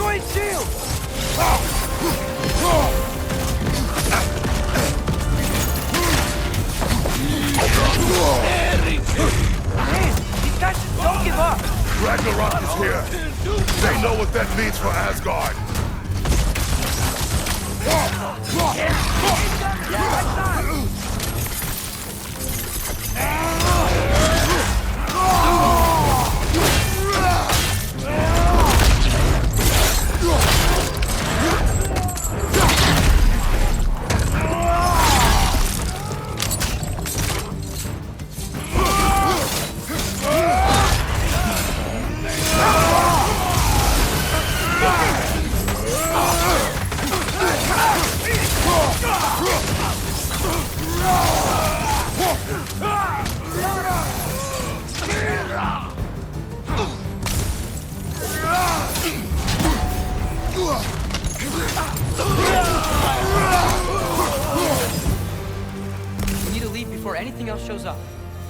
Destroying shield! These guys just don't give up! Ragnarok is here! They know what that means for Asgard! We need to leave before anything else shows up.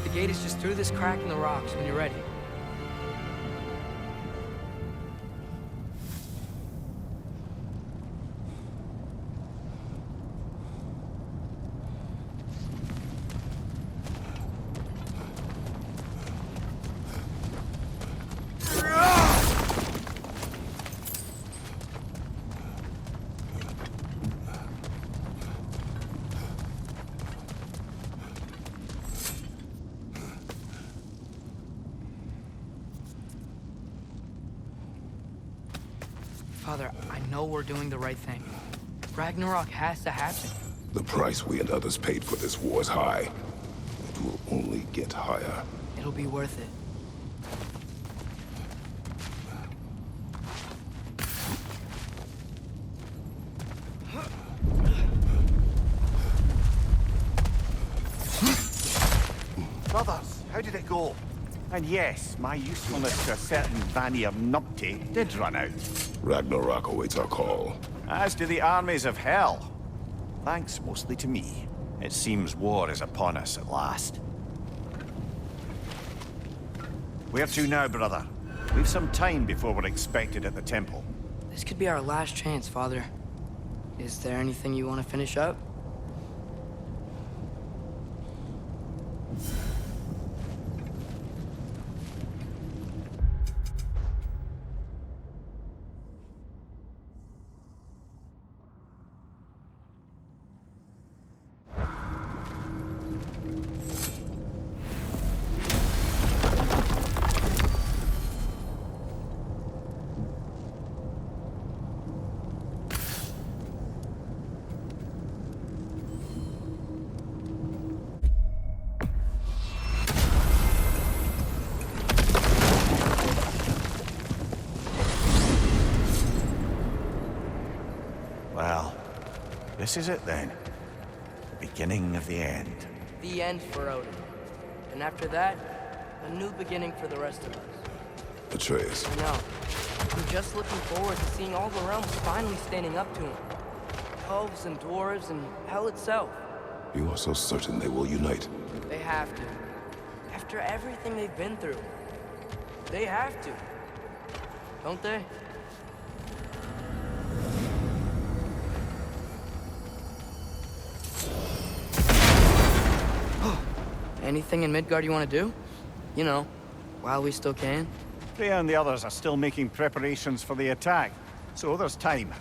The gate is just through this crack in the rocks when you're ready. Father, I know we're doing the right thing. Ragnarok has to happen. The price we and others paid for this war is high. It will only get higher. It'll be worth it. Brothers, how did it go? And yes, my usefulness to a certain Vanir numpty did run out. Ragnarok awaits our call. As do the armies of hell. Thanks mostly to me. It seems war is upon us at last. Where to now, brother? We've some time before we're expected at the temple. This could be our last chance, Father. Is there anything you want to finish up? Well, this is it then. The beginning of the end. The end for Odin. And after that, a new beginning for the rest of us. Atreus. I know. I'm just looking forward to seeing all the realms finally standing up to him. Elves and dwarves and hell itself. You are so certain they will unite. They have to. After everything they've been through. They have to. Don't they? Anything in Midgard you want to do? You know, while we still can. Freya and the others are still making preparations for the attack, so there's time.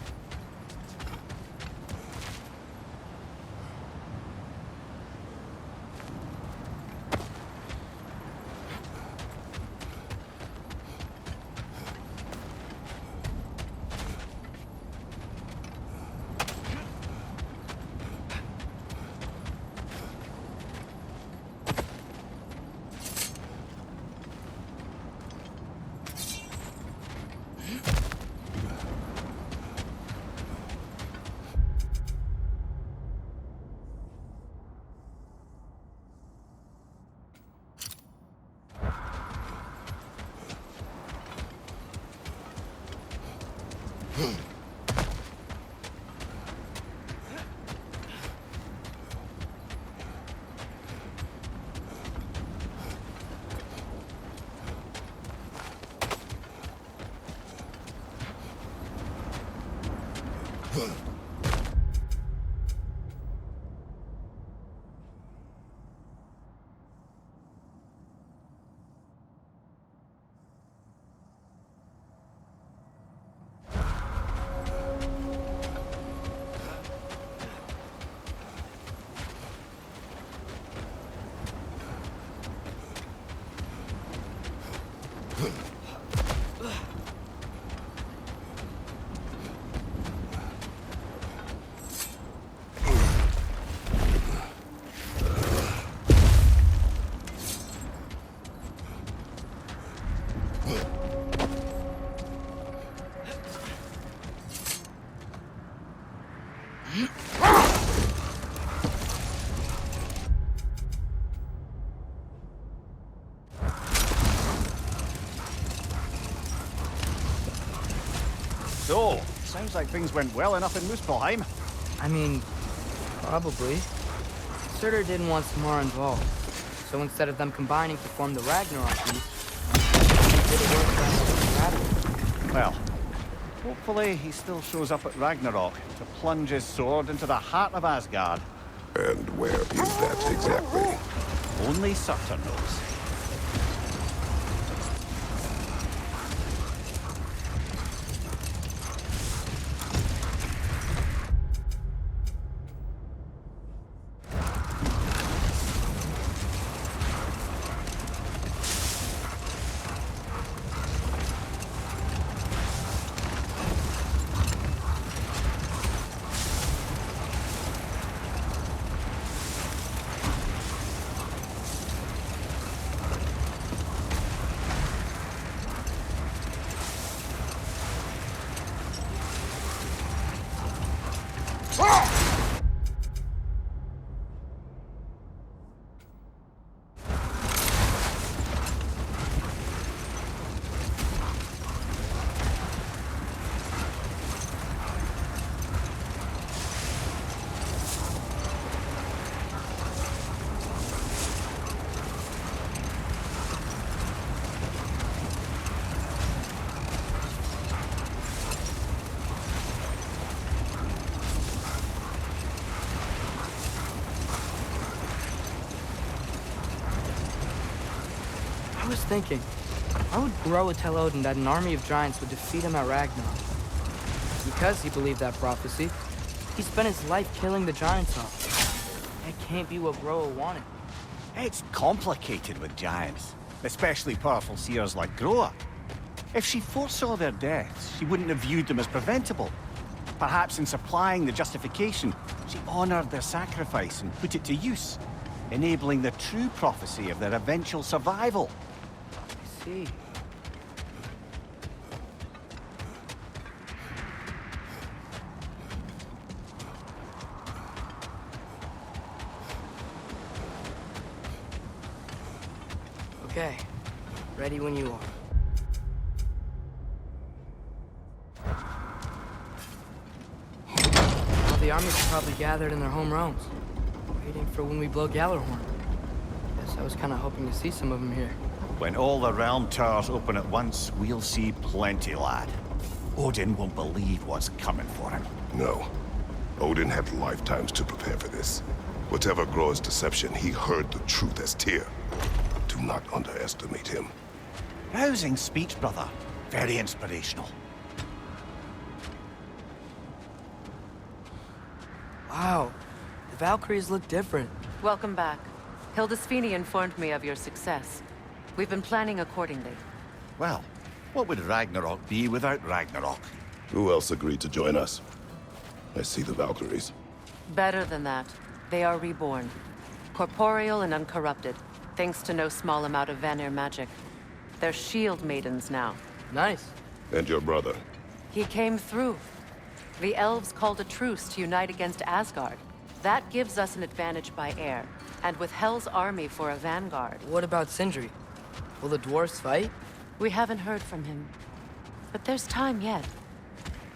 So, sounds like things went well enough in Muspelheim. I mean, probably. Surtur didn't want some more involved. So instead of them combining to form the Ragnarok beast, he did a work strategy. Well, hopefully he still shows up at Ragnarok to plunge his sword into the heart of Asgard. And where is that exactly? Only Surtur knows. I was thinking, why would Groa tell Odin that an army of giants would defeat him at Ragnarok? Because he believed that prophecy, he spent his life killing the giants off. That can't be what Groa wanted. It's complicated with giants, especially powerful seers like Groa. If she foresaw their deaths, she wouldn't have viewed them as preventable. Perhaps in supplying the justification, she honored their sacrifice and put it to use, enabling the true prophecy of their eventual survival. I see. Okay, ready when you are. Well, the armies are probably gathered in their home realms, waiting for when we blow Gjallarhorn. Guess I was kind of hoping to see some of them here. When all the realm towers open at once, we'll see plenty, lad. Odin won't believe what's coming for him. No. Odin had lifetimes to prepare for this. Whatever Groa's deception, he heard the truth as Tyr. Do not underestimate him. Rousing speech, brother. Very inspirational. Wow, the Valkyries look different. Welcome back. Hildisvini informed me of your success. We've been planning accordingly. Well, what would Ragnarok be without Ragnarok? Who else agreed to join us? I see the Valkyries. Better than that. They are reborn. Corporeal and uncorrupted, thanks to no small amount of Vanir magic. They're shield maidens now. Nice. And your brother? He came through. The elves called a truce to unite against Asgard. That gives us an advantage by air, and with Hel's army for a vanguard. What about Sindri? Will the dwarves fight? We haven't heard from him. But there's time yet.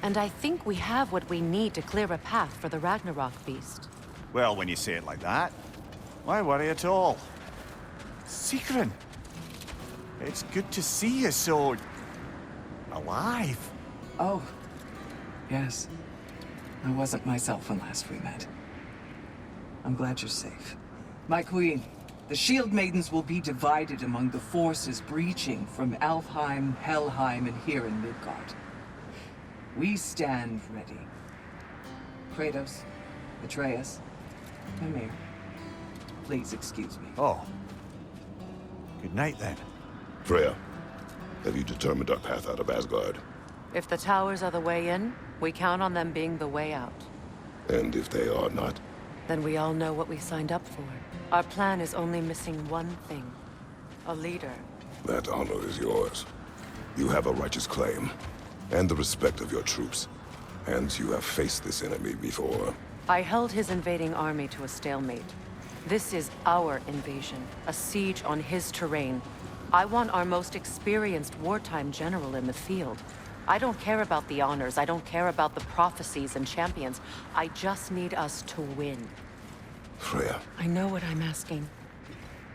And I think we have what we need to clear a path for the Ragnarok beast. Well, when you say it like that, why worry at all? Sigrun! It's good to see you so... alive. Oh, yes. I wasn't myself when last we met. I'm glad you're safe. My queen, the Shield Maidens will be divided among the forces breaching from Alfheim, Helheim, and here in Midgard. We stand ready. Kratos, Atreus, Mimir, please excuse me. Oh. Good night, then. Freya, have you determined our path out of Asgard? If the towers are the way in, we count on them being the way out. And if they are not? Then we all know what we signed up for. Our plan is only missing one thing. A leader. That honor is yours. You have a righteous claim, and the respect of your troops. And you have faced this enemy before. I held his invading army to a stalemate. This is our invasion, a siege on his terrain. I want our most experienced wartime general in the field. I don't care about the honors, I don't care about the prophecies and champions. I just need us to win. Freya, I know what I'm asking.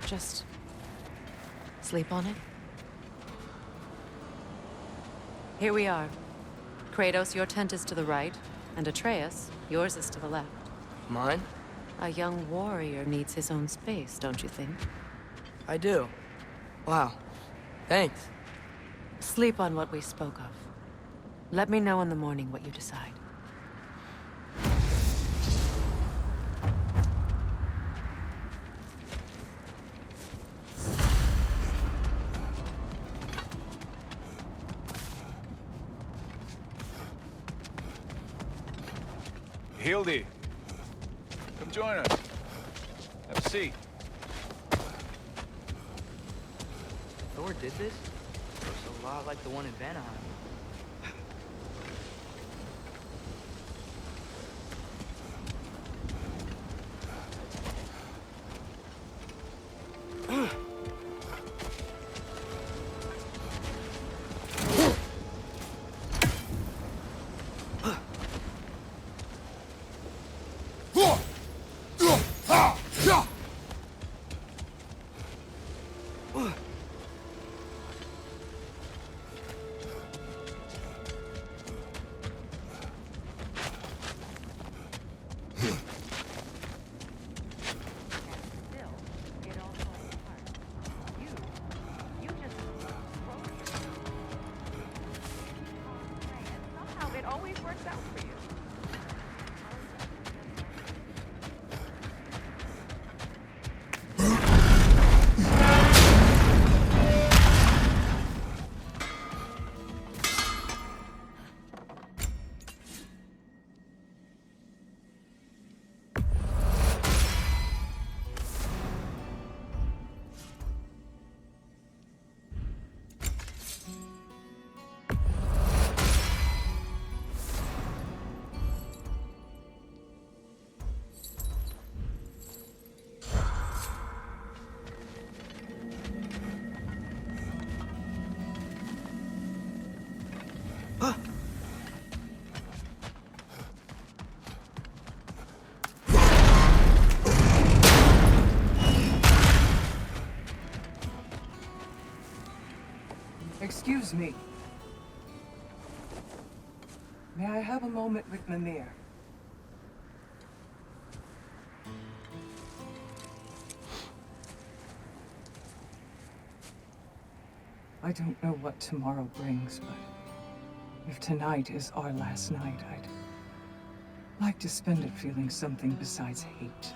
Just sleep on it. Here we are. Kratos, your tent is to the right, and Atreus, yours is to the left. Mine? A young warrior needs his own space, don't you think? I do. Wow. Thanks. Sleep on what we spoke of. Let me know in the morning what you decide. Hildy, come join us. Have a seat. Thor did this? Looks a lot like the one in Vanaheim. Excuse me. May I have a moment with Mimir? I don't know what tomorrow brings, but if tonight is our last night, I'd like to spend it feeling something besides hate.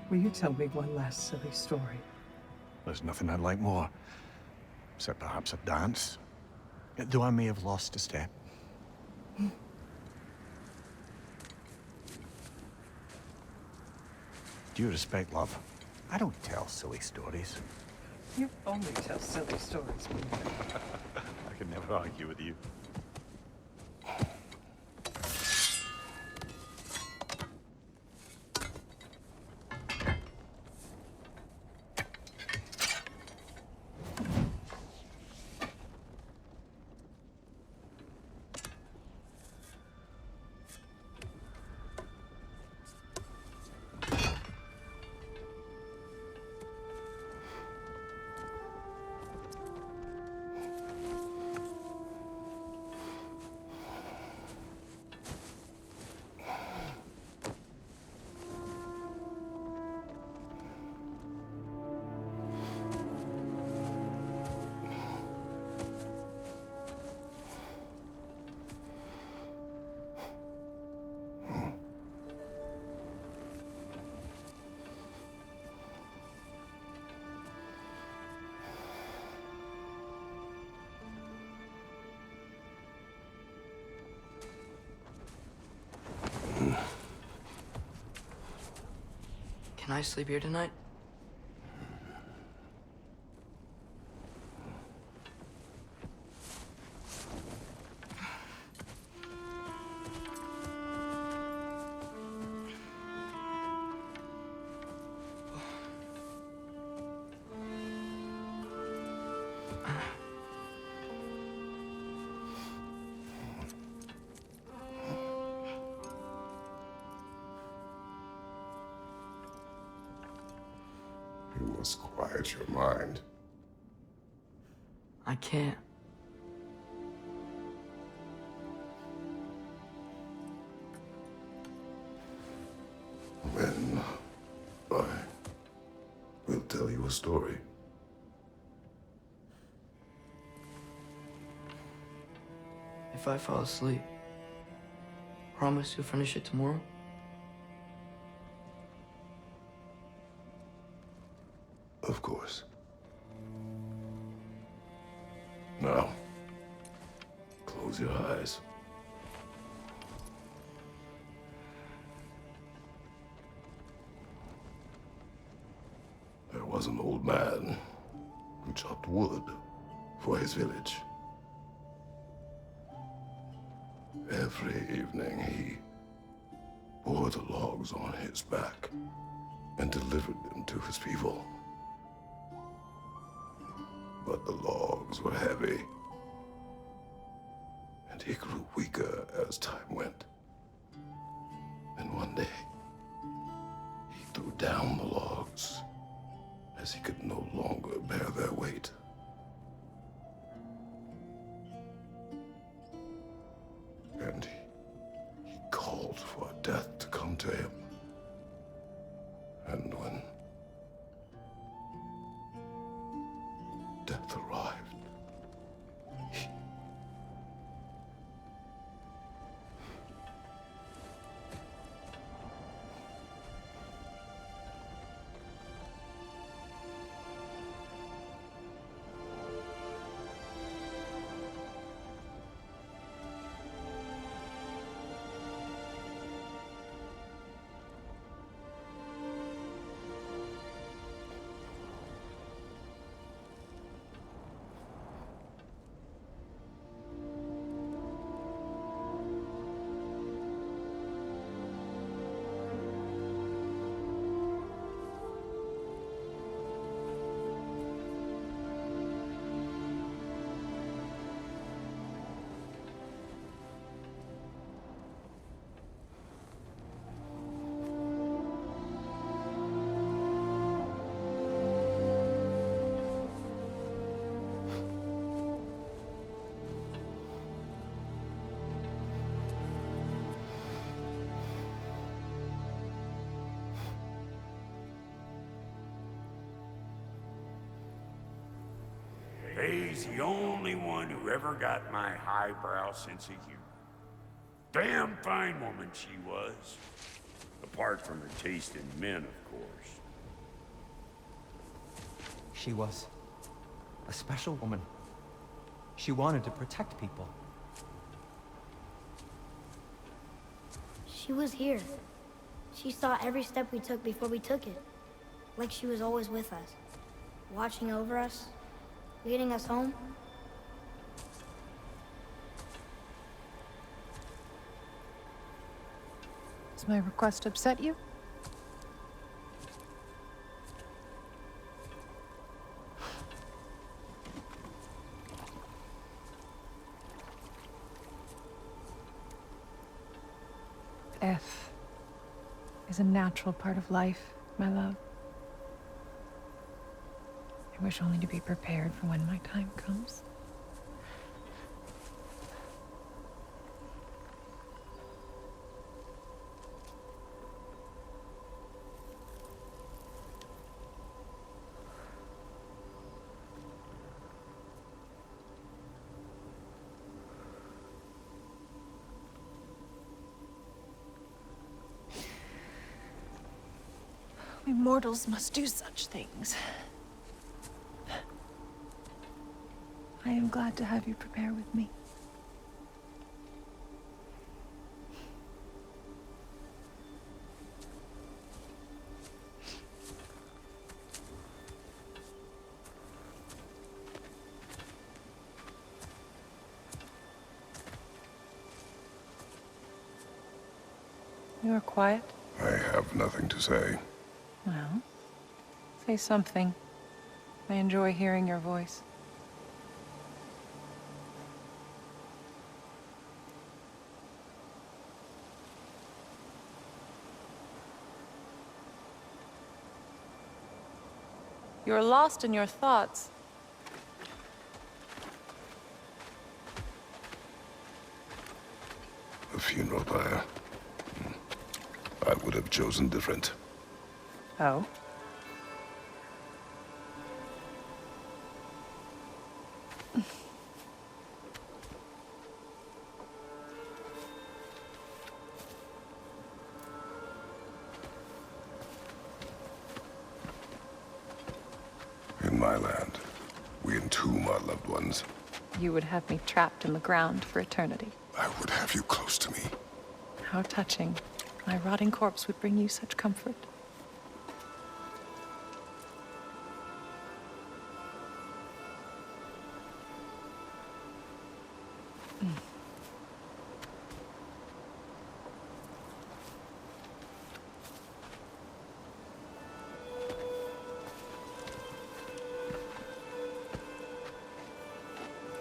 Will you tell me one last silly story? There's nothing I'd like more. Except perhaps a dance. Though I may have lost a step. Due respect, love, I don't tell silly stories. You only tell silly stories, Mimir. I can never argue with you. Can I sleep here tonight? must quiet your mind. I can't. Then I will tell you a story. If I fall asleep, promise you'll finish it tomorrow? Of course. Now, close your eyes. There was an old man who chopped wood for his village. Every evening he bore the logs on his back and delivered them to his people. But the logs were heavy, and he grew weaker as time went. And one day, he threw down the logs as he could no longer bear their weight. And he called for death to come to him. And when death arrived, He's the only one who ever got my highbrow sense of humor. Damn fine woman she was. Apart from her taste in men, of course. She was a special woman. She wanted to protect people. She was here. She saw every step we took before we took it. Like she was always with us. Watching over us. Leading us home. Does my request upset you? Death is a natural part of life, my love. I wish only to be prepared for when my time comes. We mortals must do such things. I am glad to have you prepare with me. You are quiet? I have nothing to say. Well, say something. I enjoy hearing your voice. You're lost in your thoughts. A funeral pyre. I would have chosen different. Oh? In my land, we entomb our loved ones. You would have me trapped in the ground for eternity. I would have you close to me. How touching. My rotting corpse would bring you such comfort.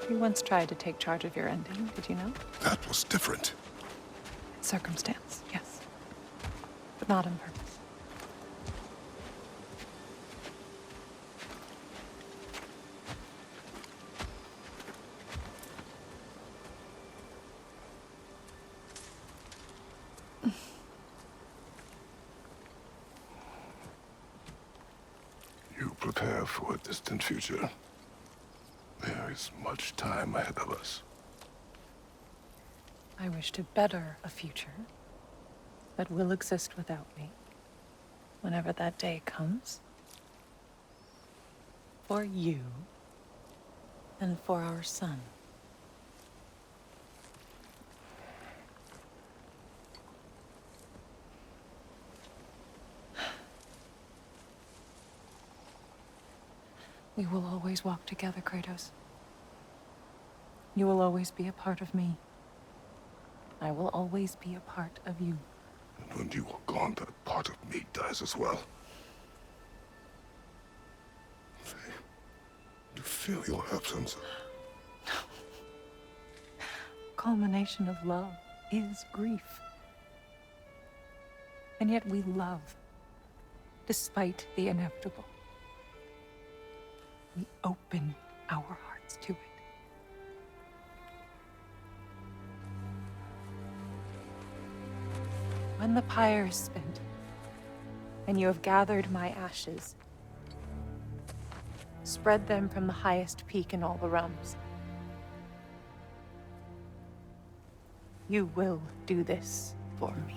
You once tried to take charge of your ending, did you know? That was different. Circumstance, yes. But not on purpose. You prepare for a distant future. There is much time ahead of us. I wish to better a future that will exist without me, whenever that day comes. For you, and for our son. We will always walk together, Kratos. You will always be a part of me. I will always be a part of you. And when you are gone, that part of me dies as well. You feel your absence. Culmination of love is grief. And yet we love, despite the inevitable. We open our hearts to it. When the pyre is spent, and you have gathered my ashes, spread them from the highest peak in all the realms. You will do this for me.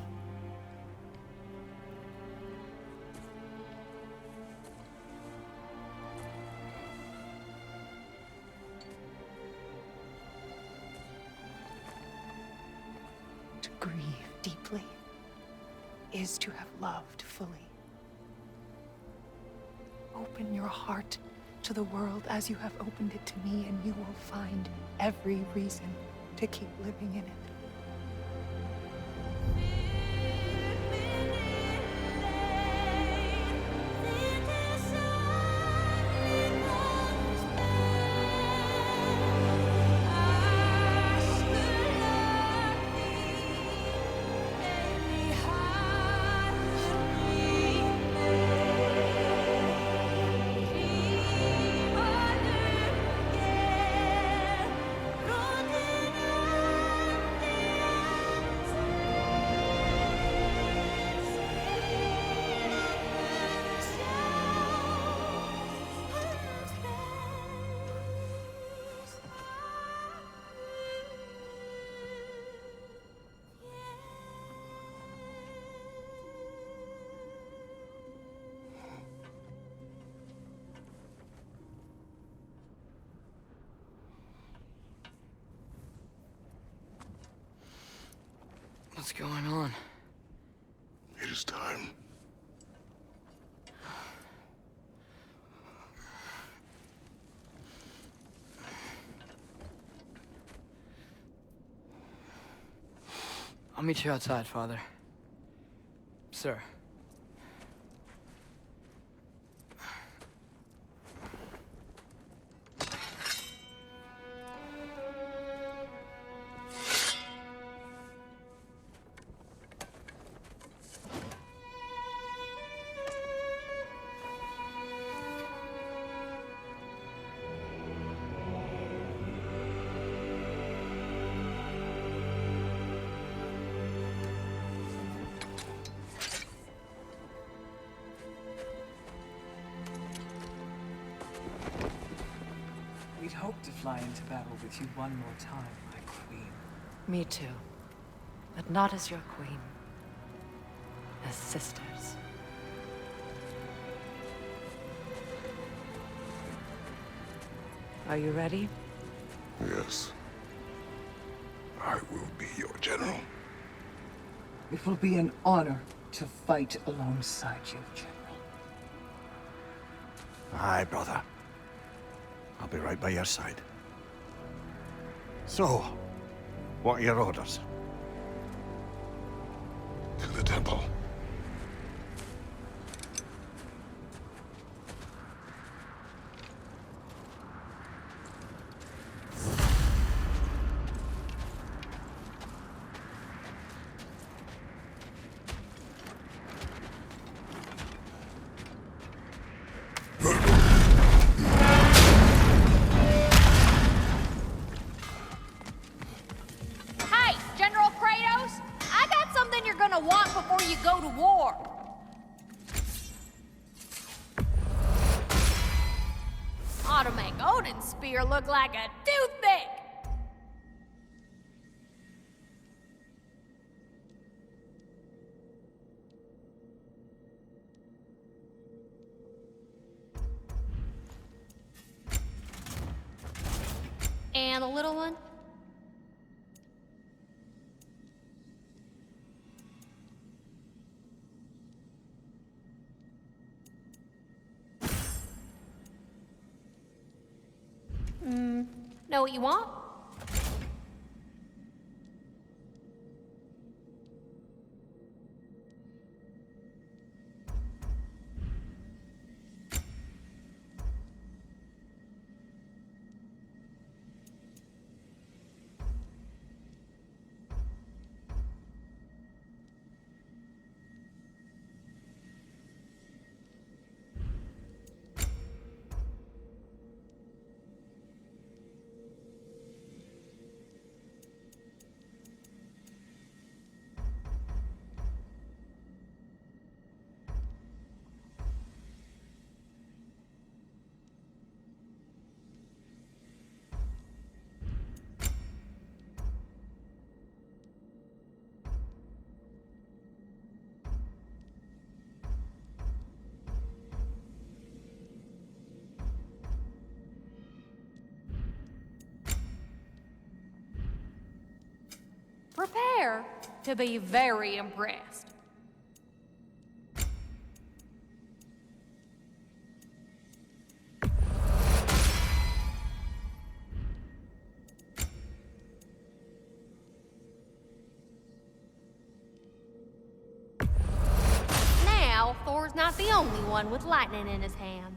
To grieve deeply is to have loved fully. Open your heart to the world as you have opened it to me, and you will find every reason to keep living in it. What's going on? It is time. I'll meet you outside, Father. Sir. to fly into battle with you one more time, my queen. Me too. But not as your queen. As sisters. Are you ready? Yes. I will be your general. It will be an honor to fight alongside you, General. Aye, brother. I'll be right by your side. So, what are your orders? To the temple. Hey, General Kratos! I got something you're gonna want before you go to war! Ought to make Odin's spear look like a toothpick! And the little one? Know what you want? Prepare to be very impressed. Now, Thor's not the only one with lightning in his hand.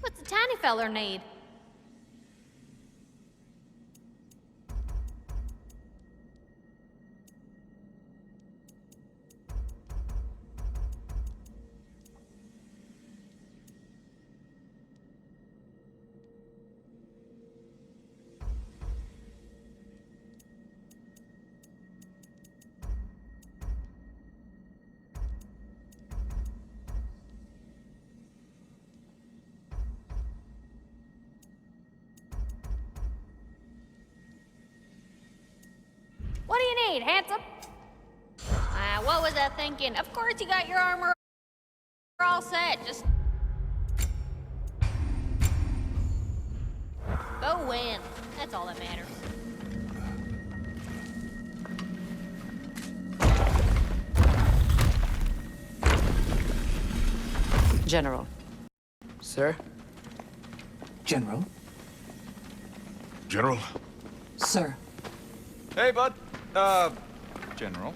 What's the tiny feller need? What do you need, handsome? What was I thinking? Of course you got your armor all set, just... go win. That's all that matters. General. Sir? General? General? Sir. Hey, bud. General.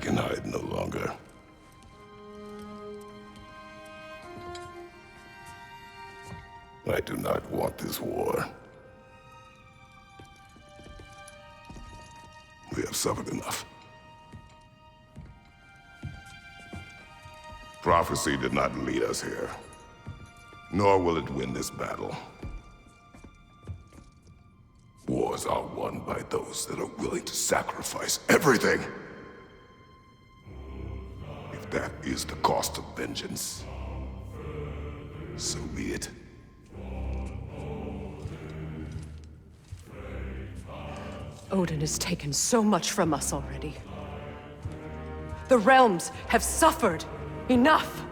can hide no longer. I do not want this war. We have suffered enough. Prophecy did not lead us here, nor will it win this battle. Wars are won by those that are willing to sacrifice everything. If that is the cost of vengeance, so be it. Odin has taken so much from us already. The realms have suffered enough.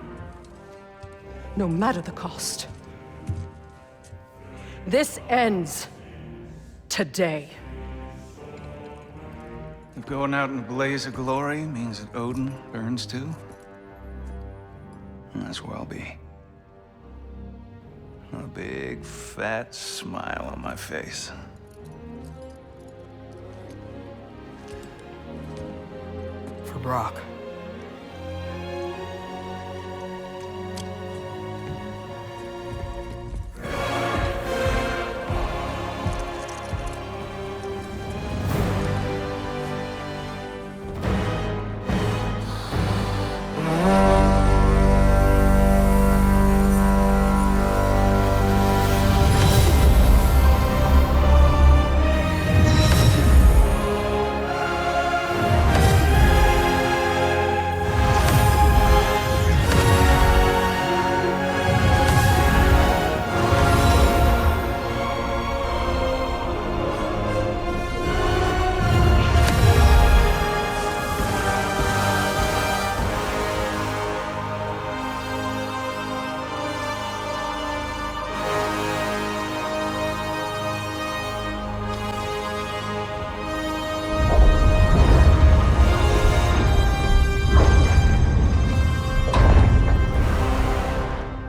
No matter the cost. This ends today. If going out in a blaze of glory means that Odin burns too, that's where I'll be. A big, fat smile on my face. For Brock.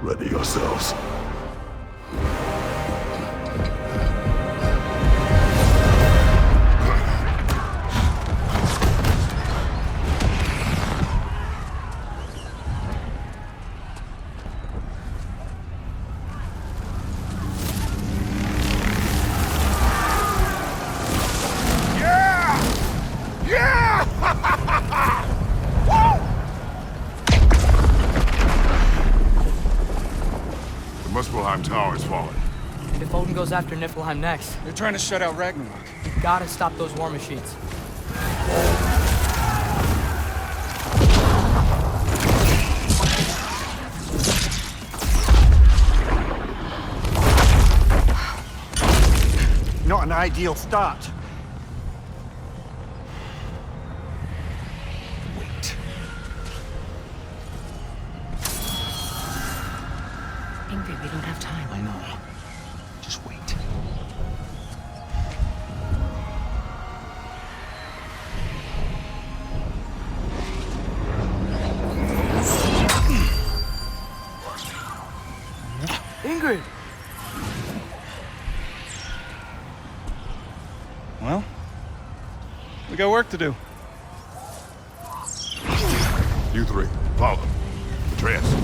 Ready yourselves. The Muspelheim Tower is falling. If Odin goes after Niflheim next, They're trying to shut out Ragnarok. we gotta stop those war machines. Not an ideal start. Wait. Ingrid, we don't have time. I know. Just wait. Ingrid! Well, we got work to do. You three, follow. Atreus.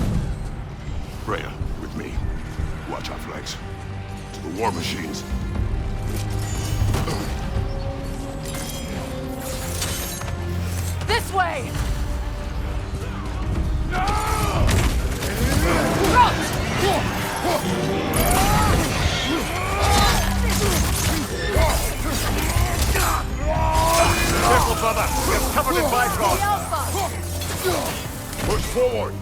Freya, with me. Watch our flanks. To the war machines. This way! Careful, brother. You're covered in Bifrost. Push forward.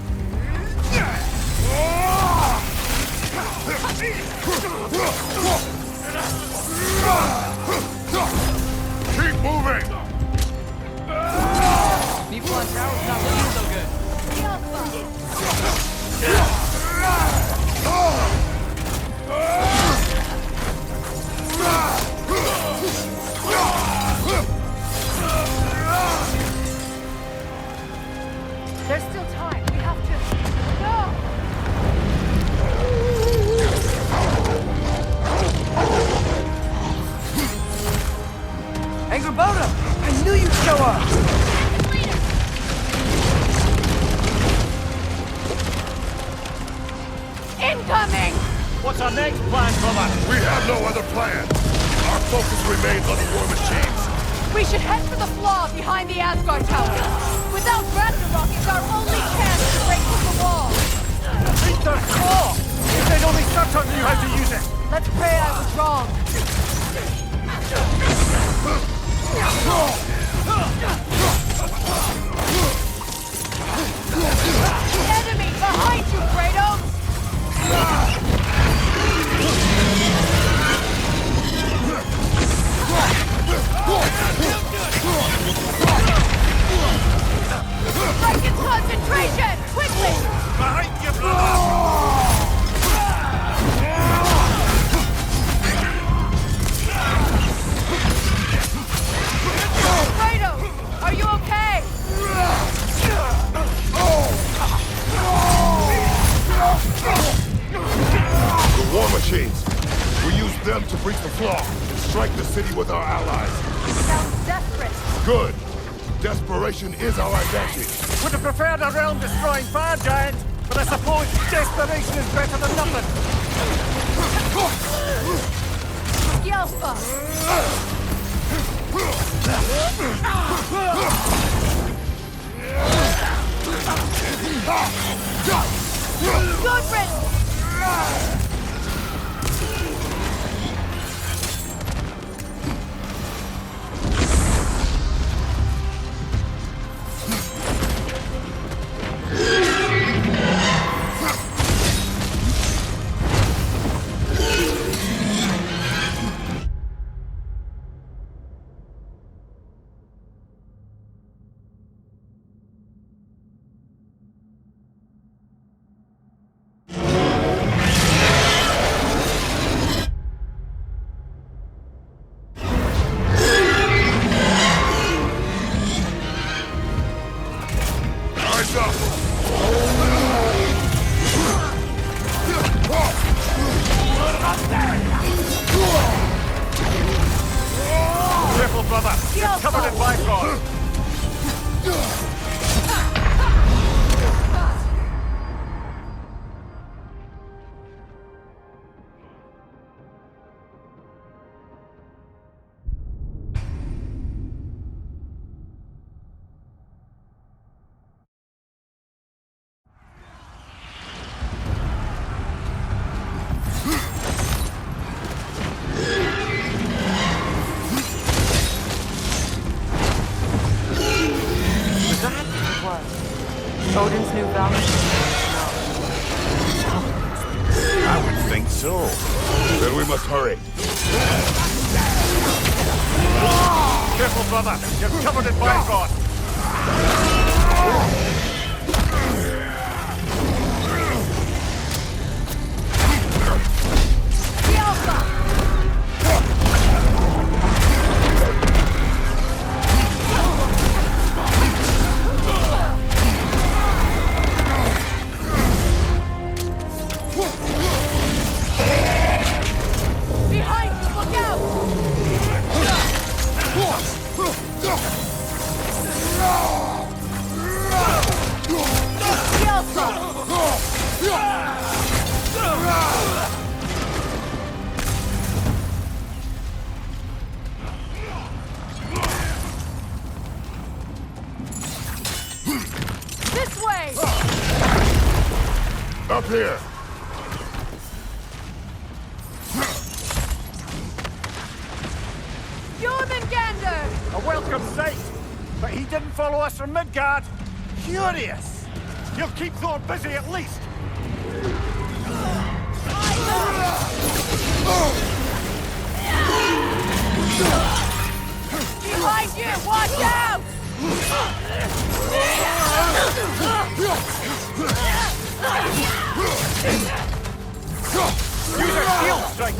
Keep moving. Niflheim Tower's not looking so good. There's still time. We have to... No! Angrboda! I knew you'd show up! What's our next plan, brother? We have no other plan. Our focus remains on the war machines. We should head for the flaw behind the Asgard Tower. Without Ragnarok, it's our only chance to break through the wall. Beat their claw! If they'd only Surtur knew how to use it! Let's pray I was wrong. Enemy behind you, Kratos! Break its concentration! Quickly! Behind you, brother! Kratos! Are you okay? The war machines. We use them to breach the flaw and strike the city with our allies. Sounds desperate. Good. Desperation is our advantage. Would have preferred a realm-destroying fire giant, but I suppose desperation is better than nothing. Yelpa! Good riddance! Careful, brother! You're covered in Bifrost! Odin's new valve? I would think so. Then we must hurry. Careful, brother! You're covered in Bifrost! Behind you, look This way! Up here. Jormungandr! A welcome sight! But he didn't follow us from Midgard! Curious! He'll keep Thor busy at least! Behind you! Watch out! Use your shield strike!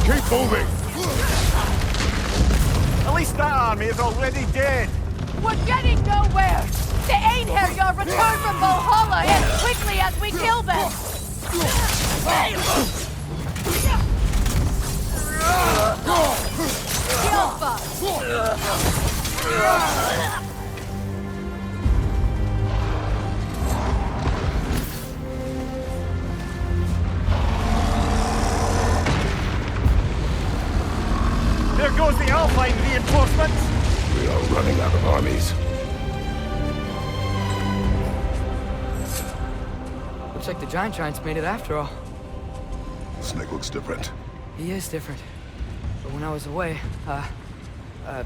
Keep moving! At least that army is already dead! We're getting nowhere! The Einherjar return from Valhalla as quickly as we kill them! There goes the Alpine reinforcements! We are running out of armies. Looks like the Giants made it after all. Snake looks different. He is different. But when I was away,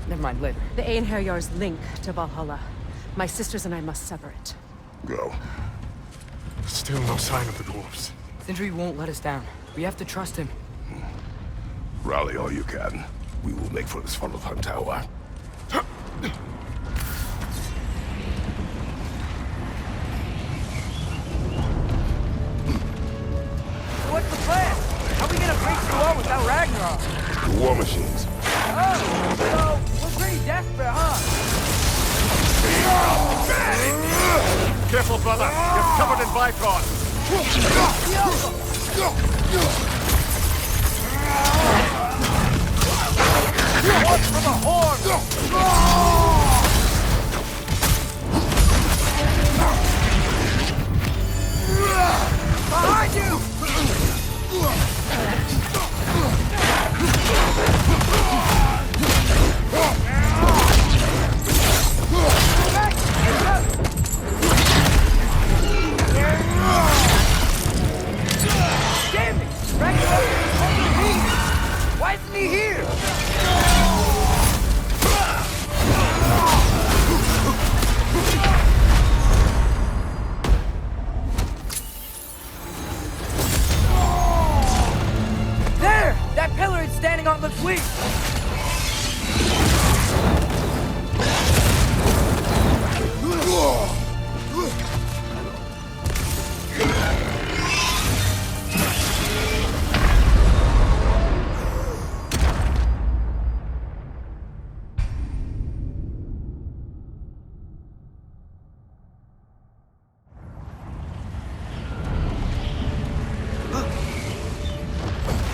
never mind, later. The Einherjar's link to Valhalla. My sisters and I must sever it. Go. Still no sign of the dwarves. Sindri won't let us down. We have to trust him. Rally all you can. We will make for this Svartalfheim tower. So what's the plan? How are we gonna breach the wall without Ragnarok? The war machines. Oh, so we're pretty desperate, huh? Careful, brother! You're covered in Bifrost! Watch from a horn! Behind you! Damn it! Ragnarok is only me! Why isn't he here? There! That pillar is standing on the weak!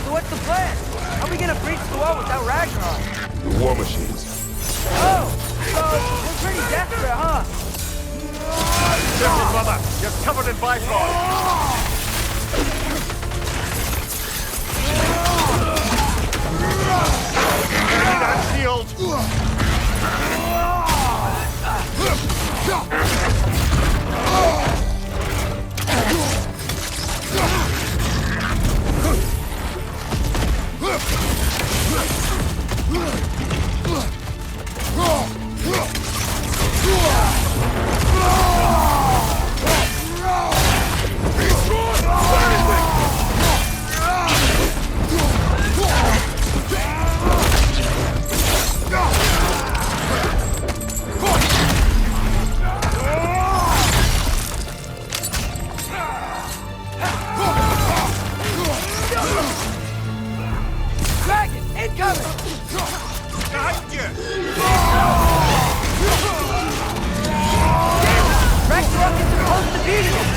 So what's the plan? How are we gonna breach the wall without Ragnarok? The war machines. Oh, so we're pretty desperate, huh? Careful, brother! You're covered in Bifrost! Enemy that shield! Dragon, incoming! Behind you! Ragnarok is supposed to be here!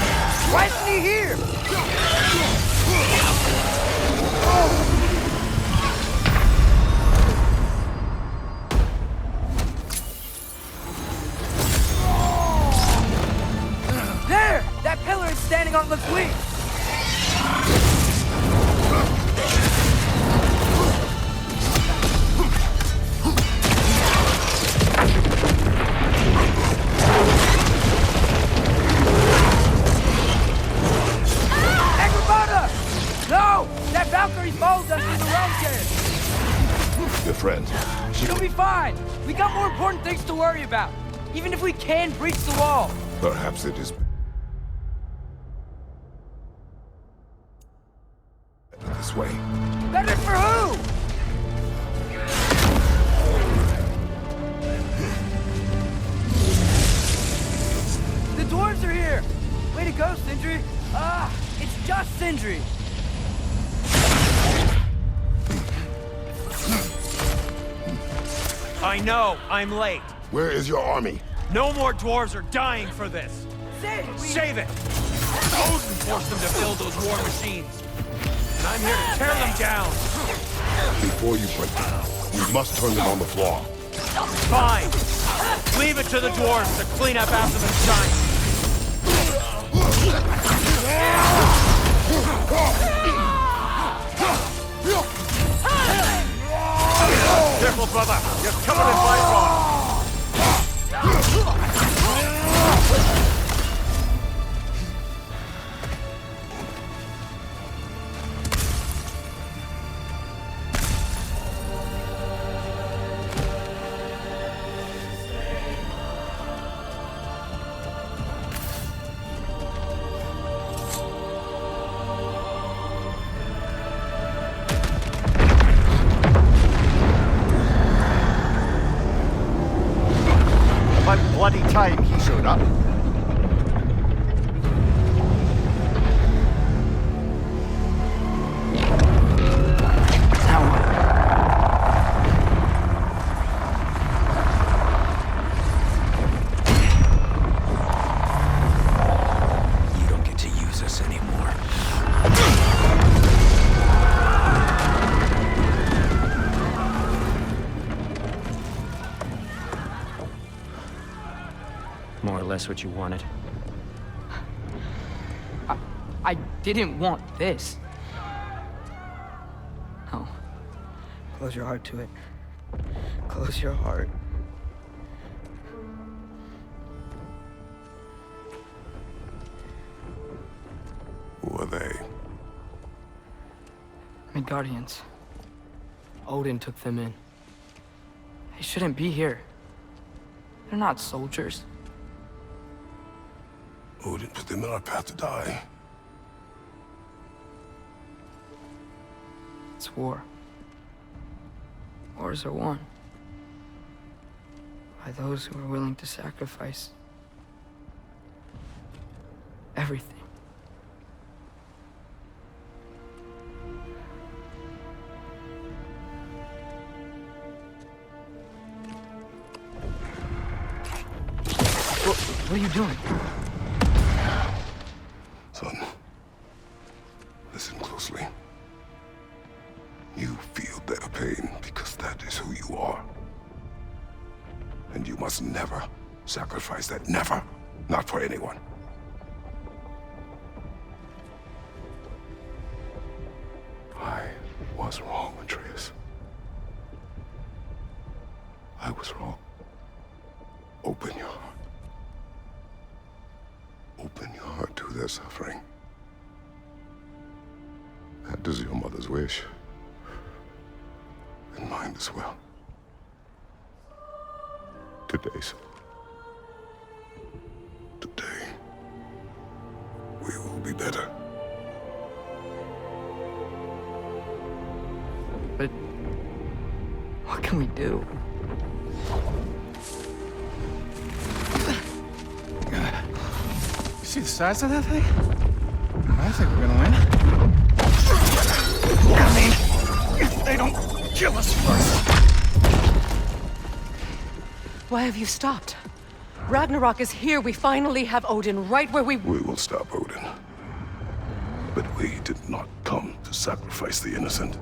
Why isn't he here? There! That pillar is standing on the fleet! No! That Valkyrie followed us through the realm cave! Your friend. She'll be fine! We got more important things to worry about! Even if we can breach the wall! Perhaps it is better this way. Better for who? The dwarves are here! Way to go, Sindri! It's just Sindri! I know, I'm late. Where is your army? No more dwarves are dying for this! Save it! Odin forced them to build those war machines! And I'm here to tear them down! Before you break them, we must turn them on the floor. Fine! Leave it to the dwarves to clean up after the giants! Careful, brother! You're covered in light rod! Bloody time he showed up. You don't get to use us anymore. More or less what you wanted. I didn't want this. No. Close your heart to it. Close your heart. Who are they? Midgardians. Odin took them in. They shouldn't be here. They're not soldiers. Odin put them in our path to die. It's war. Wars are won by those who are willing to sacrifice everything. What are you doing? Son, listen closely. You feel their pain because that is who you are. And you must never sacrifice that. Never. Not for anyone. I was wrong, Atreus. I was wrong. Open your heart. Open your heart to their suffering. That is your mother's wish. And mine as well. Today, son. Today, we will be better. But what can we do? See the size of that thing? I think we're gonna win. I mean, if they don't kill us first. Why have you stopped? Ragnarok is here. We finally have Odin right where we... We will stop Odin. But we did not come to sacrifice the innocent.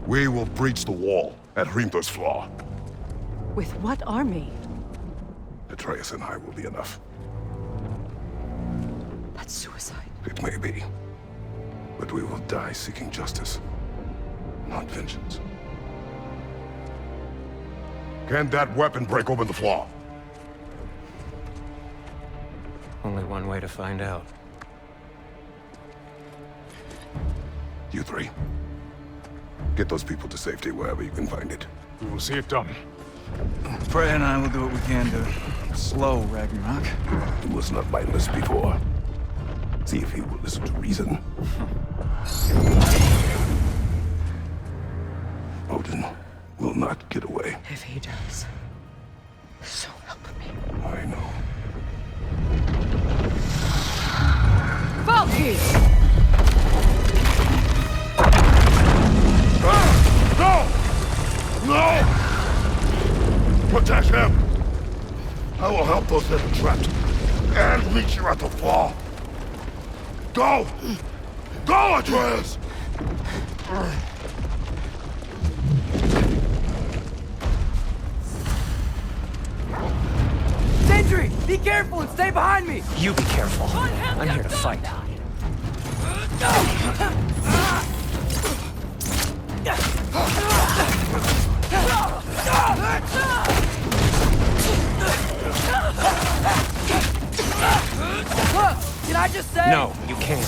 We will breach the wall at Hrimthur's Flaw. With what army? Atreus and I will be enough. That's suicide. It may be. But we will die seeking justice, not vengeance. Can that weapon break open the flaw? Only one way to find out. You three. Get those people to safety wherever you can find it. We will see it done. Freya and I will do what we can to slow Ragnarok. He was not mindless before. See if he will listen to reason. Odin will not get away. If he does, so help me. I know. Valky! No! No! Protect him! I will help those that are trapped, and meet you at the fall. Go! Go, Atreus! Sentry! Be careful and stay behind me! You be careful. I'm here to fight. Can I just say? No, you can't.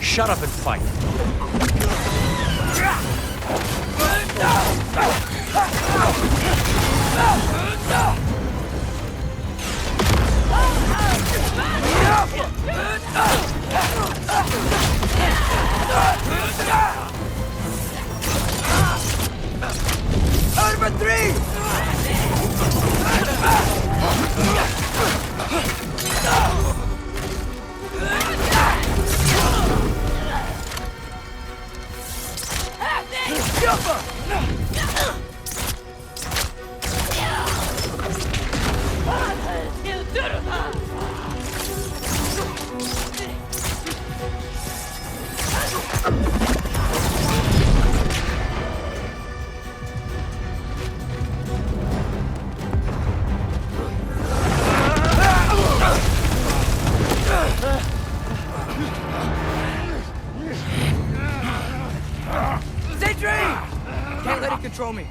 Shut up and fight. Over 3! Can't let it control me.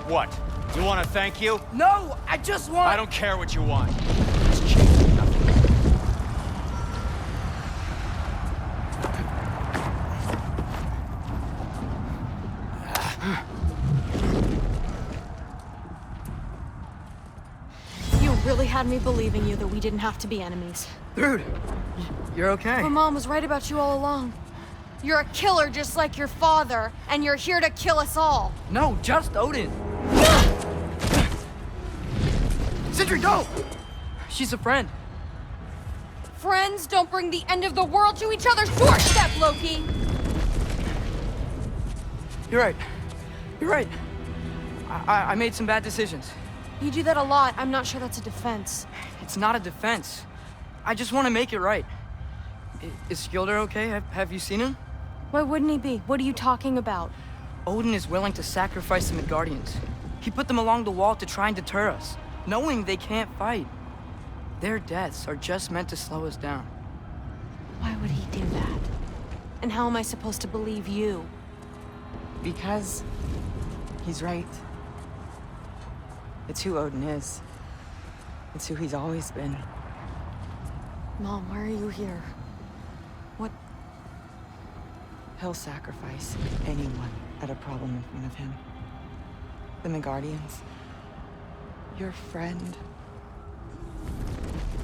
What? You want to thank you? No, I just want... I don't care what you want. It's cheap. You really had me believing you that we didn't have to be enemies. Dude, you're okay. My mom was right about you all along. You're a killer just like your father, and you're here to kill us all. No, just Odin. Sindri, go! She's a friend. Friends don't bring the end of the world to each other's doorstep, Loki! You're right. You're right. I made some bad decisions. You do that a lot. I'm not sure that's a defense. It's not a defense. I just want to make it right. Is Skilder okay? Have you seen him? Why wouldn't he be? What are you talking about? Odin is willing to sacrifice the Midgardians. He put them along the wall to try and deter us, knowing they can't fight. Their deaths are just meant to slow us down. Why would he do that? And how am I supposed to believe you? Because he's right. It's who Odin is. It's who he's always been. Mom, why are you here? What? He'll sacrifice anyone at a problem in front of him. The Midgardians. Your friend.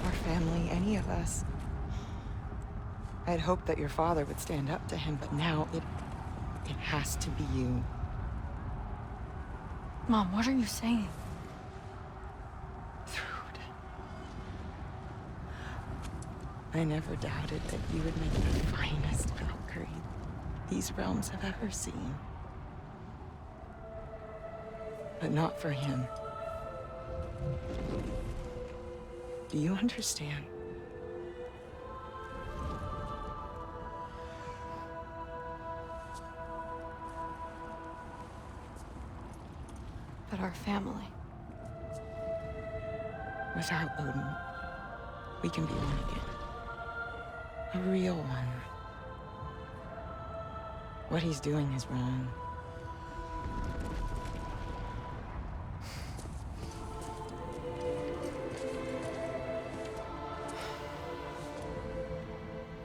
Our family, any of us. I had hoped that your father would stand up to him, but now it has to be you. Mom, what are you saying? I never doubted that you would make the finest Valkyrie these realms have ever seen. But not for him. Do you understand? our family. Without Odin, we can be one again. A real one. What he's doing is wrong.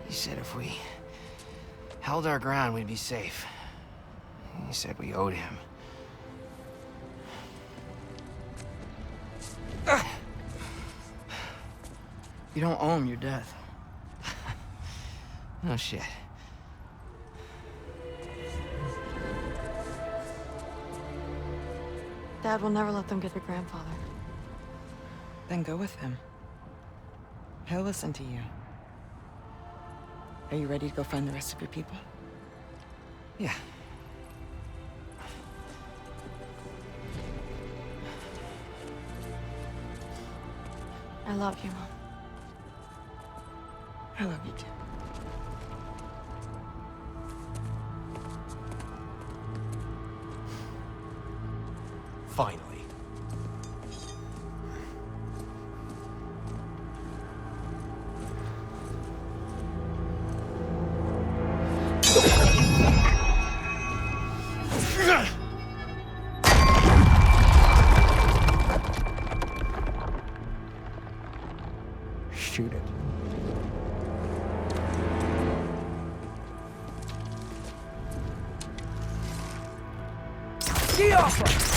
He said if we held our ground, we'd be safe. He said we owed him. You don't owe him your death. No shit. Dad will never let them get your grandfather. Then go with him. He'll listen to you. Are you ready to go find the rest of your people? Yeah. I love you, Mom. I love you too. Finally. Shoot it. Get off her!